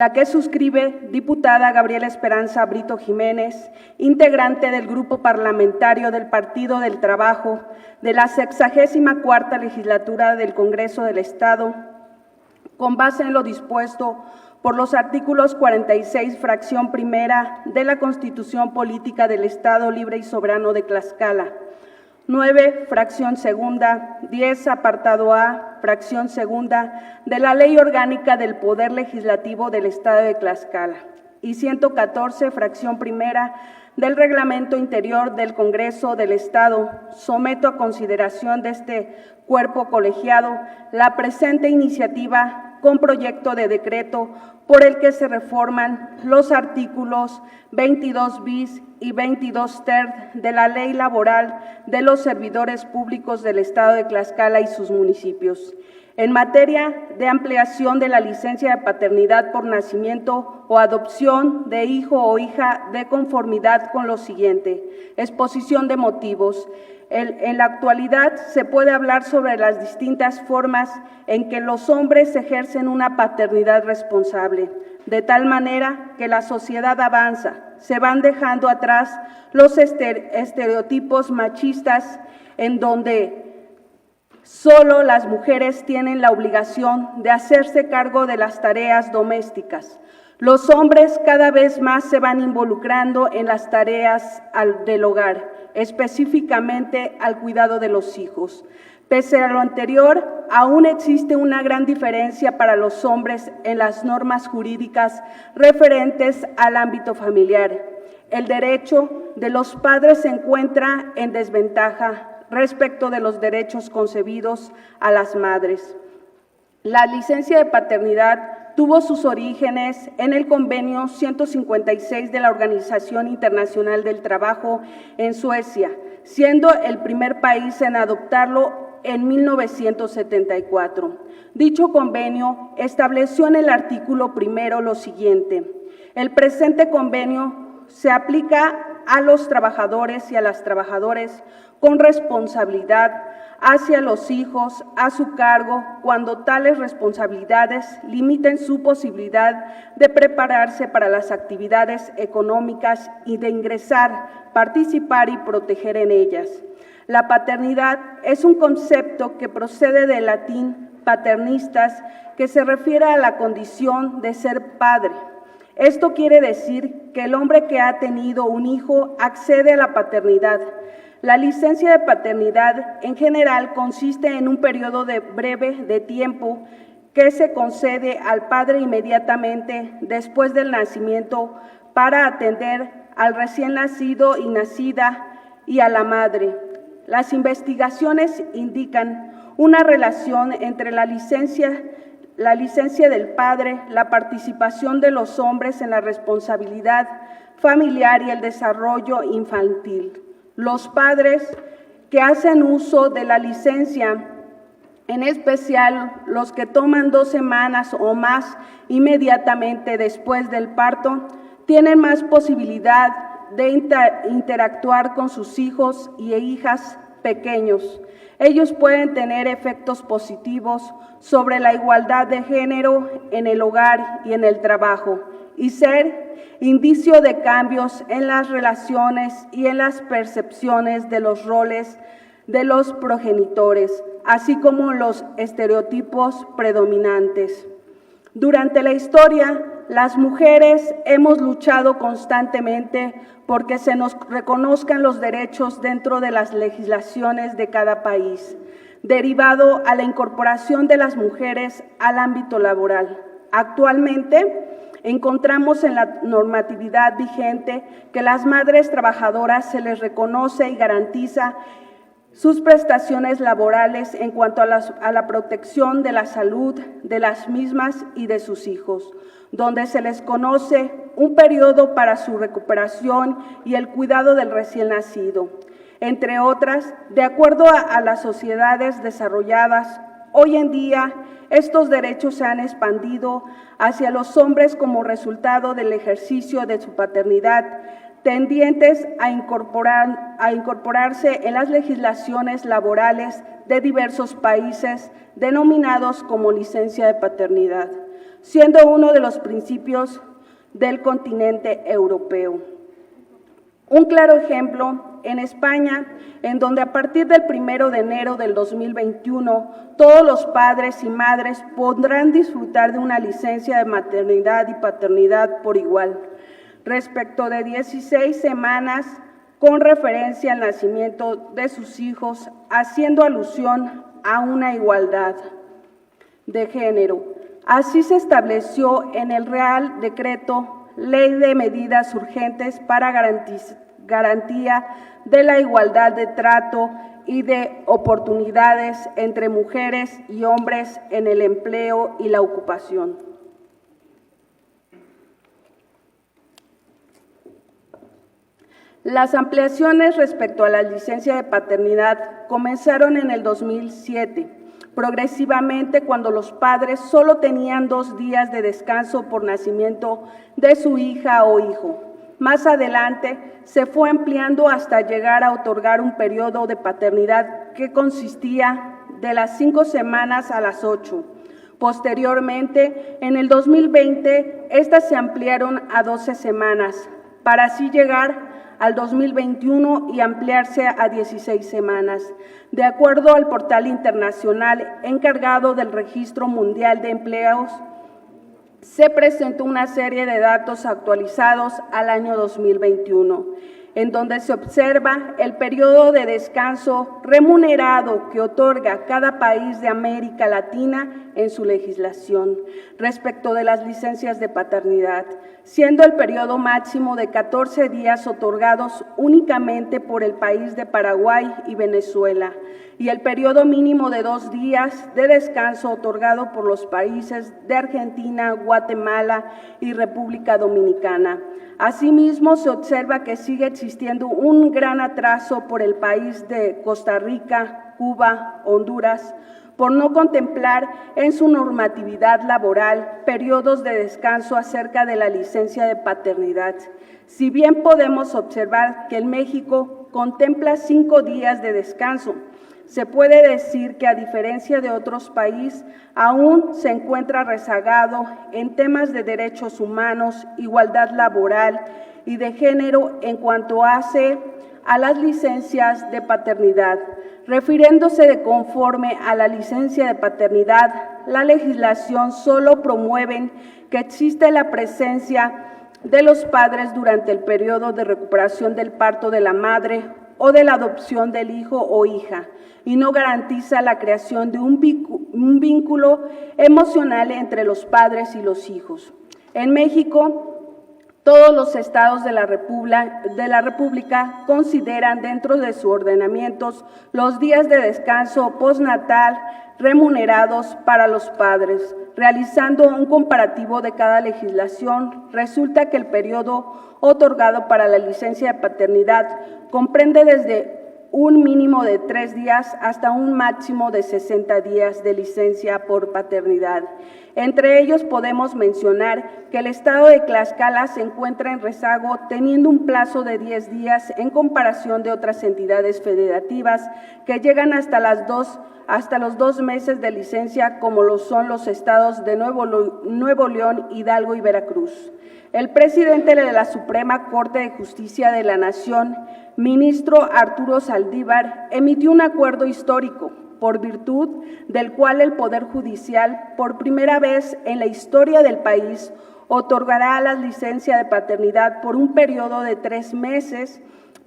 la que suscribe diputada Gabriela Esperanza Brito Jiménez, integrante del Grupo Parlamentario del Partido del Trabajo de la 64ª Legislatura del Congreso del Estado, con base en lo dispuesto por los artículos 46, fracción primera de la Constitución Política del Estado Libre y Soberano de Tlaxcala, 9, fracción segunda, 10, apartado A, fracción segunda, de la Ley Orgánica del Poder Legislativo del Estado de Tlaxcala, y 114, fracción primera, del Reglamento Interior del Congreso del Estado, someto a consideración de este cuerpo colegiado la presente iniciativa con proyecto de decreto por el que se reforman los artículos 22 bis y 22 ter de la Ley Laboral de los Servidores Públicos del Estado de Tlaxcala y sus municipios, en materia de ampliación de la licencia de paternidad por nacimiento o adopción de hijo o hija de conformidad con lo siguiente. Exposición de motivos. En la actualidad se puede hablar sobre las distintas formas en que los hombres ejercen una paternidad responsable, de tal manera que la sociedad avanza, se van dejando atrás los estereotipos machistas en donde solo las mujeres tienen la obligación de hacerse cargo de las tareas domésticas. Los hombres cada vez más se van involucrando en las tareas del hogar, específicamente al cuidado de los hijos. Pese a lo anterior, aún existe una gran diferencia para los hombres en las normas jurídicas referentes al ámbito familiar. El derecho de los padres se encuentra en desventaja respecto de los derechos concebidos a las madres. La licencia de paternidad tuvo sus orígenes en el Convenio 156 de la Organización Internacional del Trabajo en Suecia, siendo el primer país en adoptarlo en 1974. Dicho convenio estableció en el artículo primero lo siguiente: el presente convenio se aplica a los trabajadores y a las trabajadoras con responsabilidad hacia los hijos a su cargo cuando tales responsabilidades limiten su posibilidad de prepararse para las actividades económicas y de ingresar, participar y proteger en ellas. La paternidad es un concepto que procede del latín paternistas, que se refiere a la condición de ser padre. Esto quiere decir que el hombre que ha tenido un hijo accede a la paternidad. La licencia de paternidad en general consiste en un periodo breve de tiempo que se concede al padre inmediatamente después del nacimiento para atender al recién nacido y nacida y a la madre. Las investigaciones indican una relación entre la licencia del padre, la participación de los hombres en la responsabilidad familiar y el desarrollo infantil. Los padres que hacen uso de la licencia, en especial los que toman 2 semanas o más inmediatamente después del parto, tienen más posibilidad de interactuar con sus hijos y hijas pequeños. Ellos pueden tener efectos positivos sobre la igualdad de género en el hogar y en el trabajo y ser indicio de cambios en las relaciones y en las percepciones de los roles de los progenitores, así como los estereotipos predominantes. Durante la historia, las mujeres hemos luchado constantemente porque se nos reconozcan los derechos dentro de las legislaciones de cada país, derivado a la incorporación de las mujeres al ámbito laboral. Actualmente, encontramos en la normatividad vigente que las madres trabajadoras se les reconoce y garantiza sus prestaciones laborales en cuanto a la protección de la salud de las mismas y de sus hijos, donde se les conoce un periodo para su recuperación y el cuidado del recién nacido. Entre otras, de acuerdo a las sociedades desarrolladas, hoy en día estos derechos se han expandido hacia los hombres como resultado del ejercicio de su paternidad, tendientes a incorporarse en las legislaciones laborales de diversos países denominados como licencia de paternidad. siendo uno de los principios del continente europeo. Un claro ejemplo en España, en donde a partir del 1 de enero del 2021, todos los padres y madres podrán disfrutar de una licencia de maternidad y paternidad por igual, respecto de 16 semanas con referencia al nacimiento de sus hijos, haciendo alusión a una igualdad de género. Así se estableció en el Real Decreto Ley de Medidas Urgentes para garantía de la igualdad de trato y de oportunidades entre mujeres y hombres en el empleo y la ocupación. Las ampliaciones respecto a la licencia de paternidad comenzaron en el 2007, progresivamente cuando los padres solo tenían 2 días de descanso por nacimiento de su hija o hijo. Más adelante se fue ampliando hasta llegar a otorgar un periodo de paternidad que consistía de las 5 semanas a las 8. Posteriormente, en el 2020, estas se ampliaron a 12 semanas, para así llegar al 2021 y ampliarse a 16 semanas. De acuerdo al portal internacional encargado del Registro Mundial de Empleos, se presentó una serie de datos actualizados al año 2021, en donde se observa el periodo de descanso remunerado que otorga cada país de América Latina en su legislación respecto de las licencias de paternidad, siendo el periodo máximo de 14 días otorgados únicamente por el país de Paraguay y Venezuela, y el periodo mínimo de 2 días de descanso otorgado por los países de Argentina, Guatemala y República Dominicana. Asimismo, se observa que sigue existiendo un gran atraso por el país de Costa Rica, Cuba, Honduras, por no contemplar en su normatividad laboral periodos de descanso acerca de la licencia de paternidad. Si bien podemos observar que en México contempla 5 días de descanso, se puede decir que, a diferencia de otros países, aún se encuentra rezagado en temas de derechos humanos, igualdad laboral y de género en cuanto hace a las licencias de paternidad. Refiriéndose de conforme a la licencia de paternidad, la legislación solo promueve que existe la presencia de los padres durante el periodo de recuperación del parto de la madre o de la adopción del hijo o hija, y no garantiza la creación de un vínculo emocional entre los padres y los hijos. En México, todos los estados de la República consideran dentro de sus ordenamientos los días de descanso postnatal remunerados para los padres. Realizando un comparativo de cada legislación, resulta que el periodo otorgado para la licencia de paternidad comprende desde un mínimo de 3 días hasta un máximo de 60 días de licencia por paternidad. Entre ellos podemos mencionar que el estado de Tlaxcala se encuentra en rezago, teniendo un plazo de 10 días en comparación de otras entidades federativas que llegan hasta los 2 meses de licencia, como lo son los estados de Nuevo León, Hidalgo y Veracruz. El presidente de la Suprema Corte de Justicia de la Nación, ministro Arturo Saldívar, emitió un acuerdo histórico, por virtud del cual el Poder Judicial, por primera vez en la historia del país, otorgará la licencia de paternidad por un periodo de 3 meses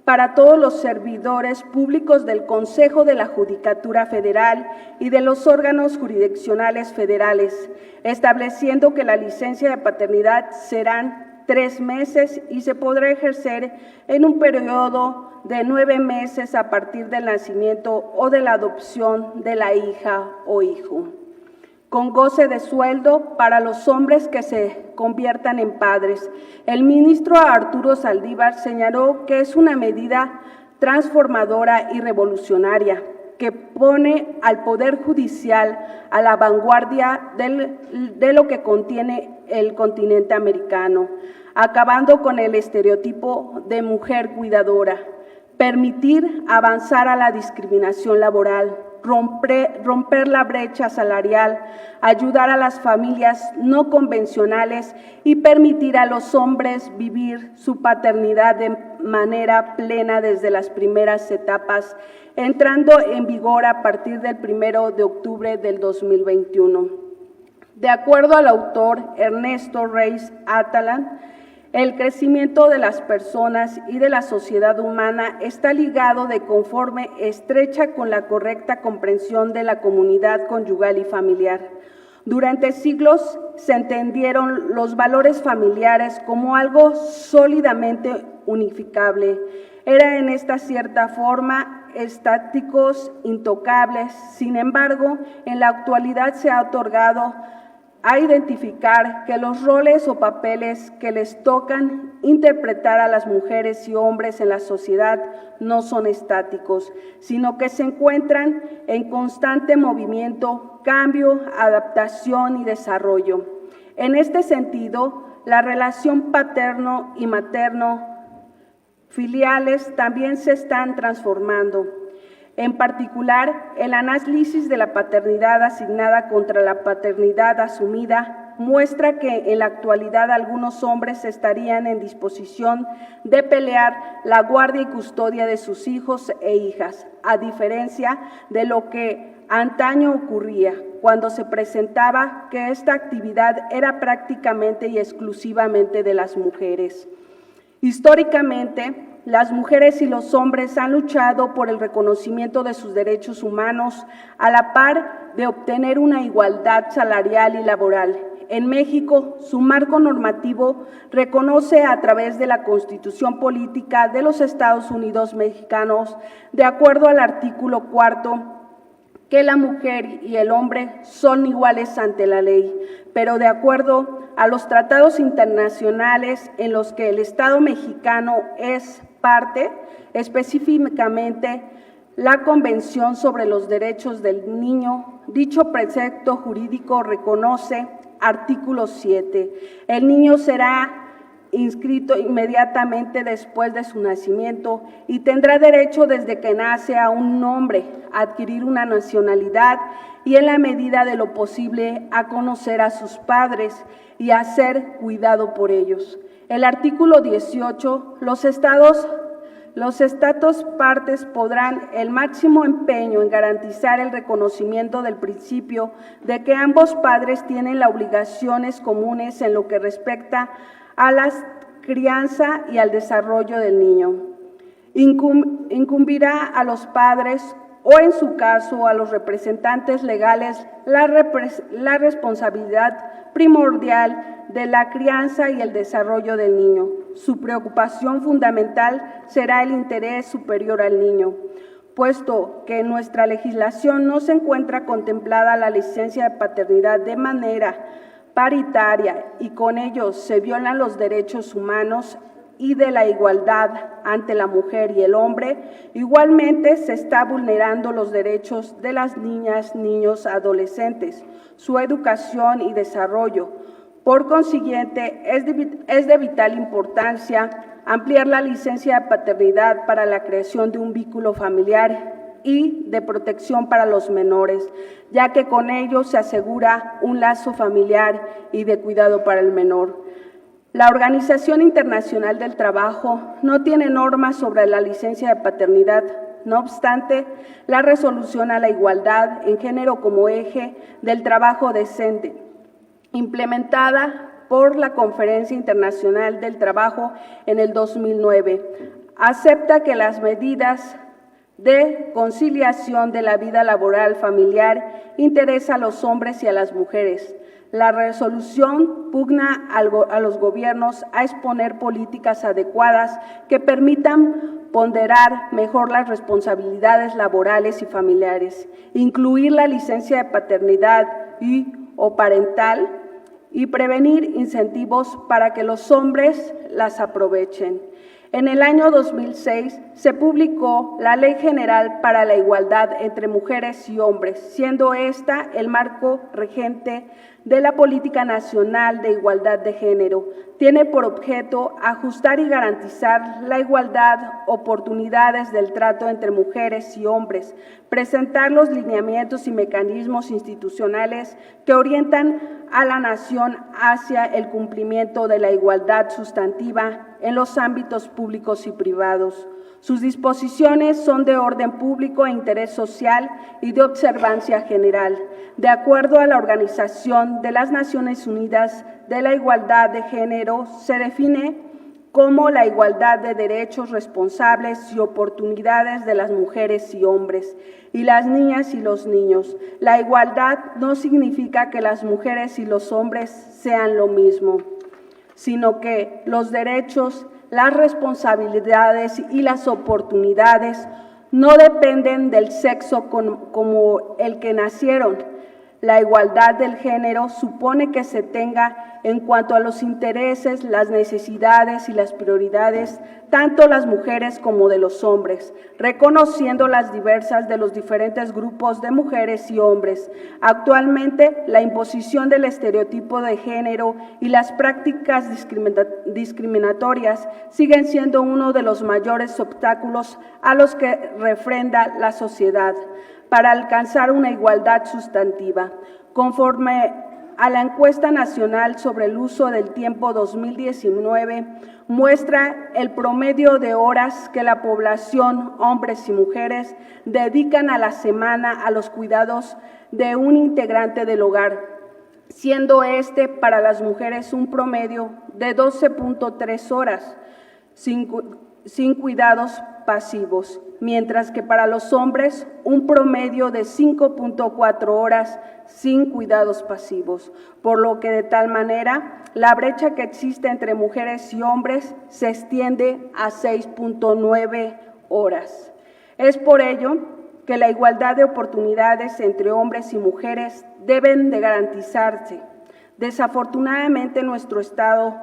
para todos los servidores públicos del Consejo de la Judicatura Federal y de los órganos jurisdiccionales federales, estableciendo que la licencia de paternidad serán 3 meses y se podrá ejercer en un periodo de 9 meses a partir del nacimiento o de la adopción de la hija o hijo, con goce de sueldo para los hombres que se conviertan en padres. El ministro Arturo Saldívar señaló que es una medida transformadora y revolucionaria que pone al Poder Judicial a la vanguardia de lo que contiene el continente americano, acabando con el estereotipo de mujer cuidadora, permitir avanzar a la discriminación laboral, romper la brecha salarial, ayudar a las familias no convencionales y permitir a los hombres vivir su paternidad de manera plena desde las primeras etapas, entrando en vigor a partir del 1 de octubre del 2021. De acuerdo al autor Ernesto Reis Atala, el crecimiento de las personas y de la sociedad humana está ligado de conforma estrecha con la correcta comprensión de la comunidad conyugal y familiar. Durante siglos se entendieron los valores familiares como algo sólidamente unificable. Eran en esta cierta forma estáticos, intocables. Sin embargo, en la actualidad se ha otorgado a identificar que los roles o papeles que les tocan interpretar a las mujeres y hombres en la sociedad no son estáticos, sino que se encuentran en constante movimiento, cambio, adaptación y desarrollo. En este sentido, la relación paterno y materno filiales también se están transformando. En particular, el análisis de la paternidad asignada contra la paternidad asumida muestra que en la actualidad algunos hombres estarían en disposición de pelear la guardia y custodia de sus hijos e hijas, a diferencia de lo que antaño ocurría, cuando se presentaba que esta actividad era prácticamente y exclusivamente de las mujeres. Históricamente, las mujeres y los hombres han luchado por el reconocimiento de sus derechos humanos a la par de obtener una igualdad salarial y laboral. En México, su marco normativo reconoce a través de la Constitución Política de los Estados Unidos Mexicanos, de acuerdo al artículo 4, que la mujer y el hombre son iguales ante la ley, pero de acuerdo a los tratados internacionales en los que el Estado mexicano es parte, específicamente la Convención sobre los Derechos del Niño, dicho precepto jurídico reconoce, artículo 7, el niño será inscrito inmediatamente después de su nacimiento y tendrá derecho desde que nace a un nombre, a adquirir una nacionalidad y en la medida de lo posible a conocer a sus padres y a ser cuidado por ellos. El artículo 18, los estados partes podrán el máximo empeño en garantizar el reconocimiento del principio de que ambos padres tienen las obligaciones comunes en lo que respecta a la crianza y al desarrollo del niño. Incumbirá a los padres o, en su caso, a los representantes legales la responsabilidad primordial de la crianza y el desarrollo del niño. Su preocupación fundamental será el interés superior al niño, puesto que en nuestra legislación no se encuentra contemplada la licencia de paternidad de manera paritaria y con ello se violan los derechos humanos y de la igualdad ante la mujer y el hombre. Igualmente se está vulnerando los derechos de las niñas, niños, adolescentes, su educación y desarrollo. Por consiguiente, es de vital importancia ampliar la licencia de paternidad para la creación de un vínculo familiar y de protección para los menores, ya que con ello se asegura un lazo familiar y de cuidado para el menor. La Organización Internacional del Trabajo no tiene normas sobre la licencia de paternidad. No obstante, la resolución a la igualdad en género como eje del trabajo decente, implementada por la Conferencia Internacional del Trabajo en el 2009, acepta que las medidas de conciliación de la vida laboral familiar interesa a los hombres y a las mujeres. La resolución pugna a los gobiernos a exponer políticas adecuadas que permitan ponderar mejor las responsabilidades laborales y familiares, incluir la licencia de paternidad o parental y prevenir incentivos para que los hombres las aprovechen. En el año 2006 se publicó la Ley General para la Igualdad entre Mujeres y Hombres, siendo esta el marco regente de la Política Nacional de Igualdad de Género. Tiene por objeto ajustar y garantizar la igualdad, oportunidades del trato entre mujeres y hombres, presentar los lineamientos y mecanismos institucionales que orientan a la nación hacia el cumplimiento de la igualdad sustantiva en los ámbitos públicos y privados. Sus disposiciones son de orden público e interés social y de observancia general. De acuerdo a la Organización de las Naciones Unidas de la Igualdad de Género, se define como la igualdad de derechos, responsables y oportunidades de las mujeres y hombres, y las niñas y los niños. La igualdad no significa que las mujeres y los hombres sean lo mismo, sino que los derechos, las responsabilidades y las oportunidades no dependen del sexo como el que nacieron. La igualdad del género supone que se tenga en cuanto a los intereses, las necesidades y las prioridades, tanto las mujeres como de los hombres, reconociendo las diversas de los diferentes grupos de mujeres y hombres. Actualmente, la imposición del estereotipo de género y las prácticas discriminatorias siguen siendo uno de los mayores obstáculos a los que refrenda la sociedad para alcanzar una igualdad sustantiva. Conforme a la encuesta nacional sobre el uso del tiempo 2019, muestra el promedio de horas que la población, hombres y mujeres, dedican a la semana a los cuidados de un integrante del hogar, siendo para las mujeres un promedio de 12.3 horas sin cuidados pasivos, mientras que para los hombres un promedio de 5.4 horas sin cuidados pasivos, por lo que de tal manera la brecha que existe entre mujeres y hombres se extiende a 6.9 horas. Es por ello que la igualdad de oportunidades entre hombres y mujeres deben de garantizarse. Desafortunadamente, nuestro Estado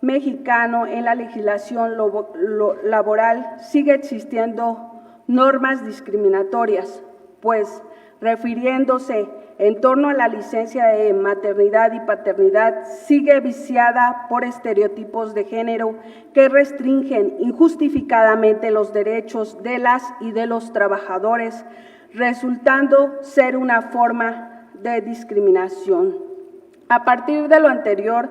mexicano, en la legislación laboral sigue existiendo normas discriminatorias, pues refiriéndose en torno a la licencia de maternidad y paternidad, sigue viciada por estereotipos de género que restringen injustificadamente los derechos de las y de los trabajadores, resultando ser una forma de discriminación. A partir de lo anterior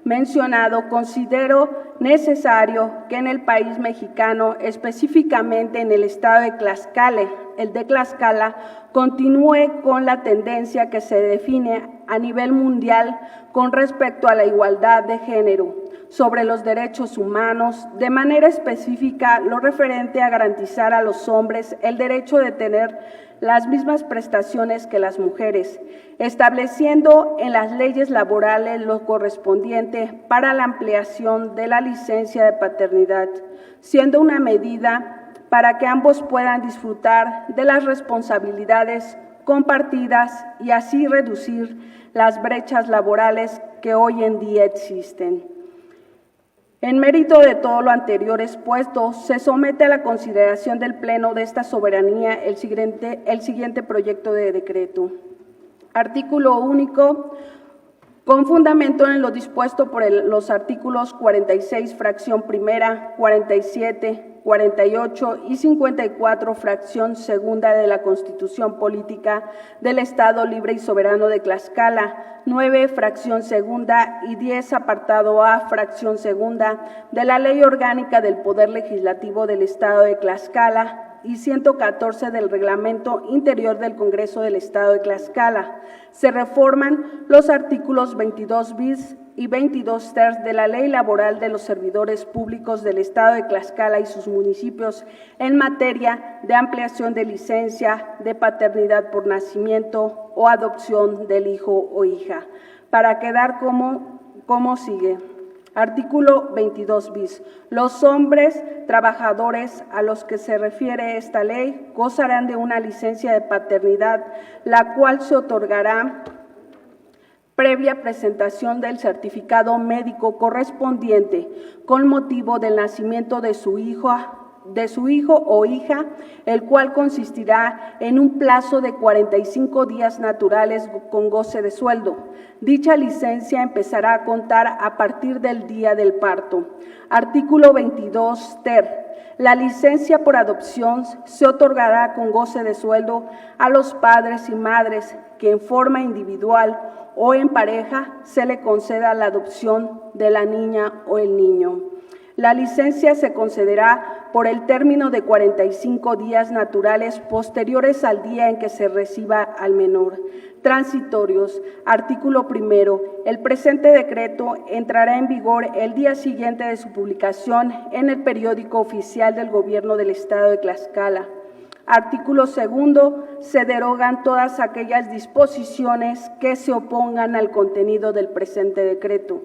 mencionado, considero necesario que en el país mexicano, específicamente en el estado de Tlaxcala, continúe con la tendencia que se define a nivel mundial con respecto a la igualdad de género sobre los derechos humanos, de manera específica lo referente a garantizar a los hombres el derecho de tener las mismas prestaciones que las mujeres, estableciendo en las leyes laborales lo correspondiente para la ampliación de la licencia de paternidad, siendo una medida para que ambos puedan disfrutar de las responsabilidades compartidas y así reducir las brechas laborales que hoy en día existen. En mérito de todo lo anterior expuesto, se somete a la consideración del Pleno de esta soberanía el siguiente proyecto de decreto. Artículo único. Con fundamento en lo dispuesto por los artículos 46, fracción primera, 47, 48 y 54, fracción segunda de la Constitución Política del Estado Libre y Soberano de Tlaxcala, 9, fracción segunda y 10, apartado A, fracción segunda de la Ley Orgánica del Poder Legislativo del Estado de Tlaxcala y 114 del Reglamento Interior del Congreso del Estado de Tlaxcala. Se reforman los artículos 22 bis y 22 ter de la Ley Laboral de los Servidores Públicos del Estado de Tlaxcala y sus municipios en materia de ampliación de licencia de paternidad por nacimiento o adopción del hijo o hija, para quedar como sigue. Artículo 22 bis. Los hombres trabajadores a los que se refiere esta ley gozarán de una licencia de paternidad, la cual se otorgará previa presentación del certificado médico correspondiente con motivo del nacimiento de su hijo de su hijo o hija, el cual consistirá en un plazo de 45 días naturales con goce de sueldo. Dicha licencia empezará a contar a partir del día del parto. Artículo 22 ter. La licencia por adopción se otorgará con goce de sueldo a los padres y madres que en forma individual o en pareja se le conceda la adopción de la niña o el niño. La licencia se concederá por el término de 45 días naturales posteriores al día en que se reciba al menor. Transitorios. Artículo primero. El presente decreto entrará en vigor el día siguiente de su publicación en el periódico oficial del Gobierno del Estado de Tlaxcala. Artículo segundo. Se derogan todas aquellas disposiciones que se opongan al contenido del presente decreto.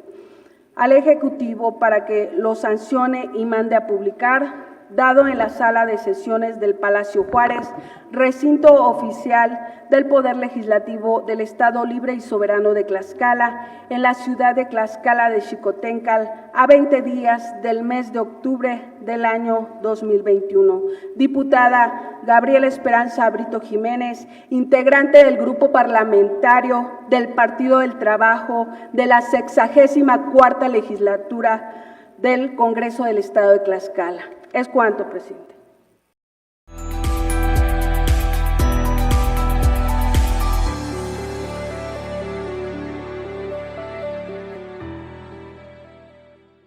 Al Ejecutivo para que lo sancione y mande a publicar, dado en la sala de sesiones del Palacio Juárez, recinto oficial del Poder Legislativo del Estado Libre y Soberano de Tlaxcala, en la ciudad de Tlaxcala de Xicoténcal, a 20 días del mes de octubre del año 2021. Diputada Gabriela Esperanza Brito Jiménez, integrante del Grupo Parlamentario del Partido del Trabajo de la 64ª Legislatura del Congreso del Estado de Tlaxcala. Es cuanto, presidente.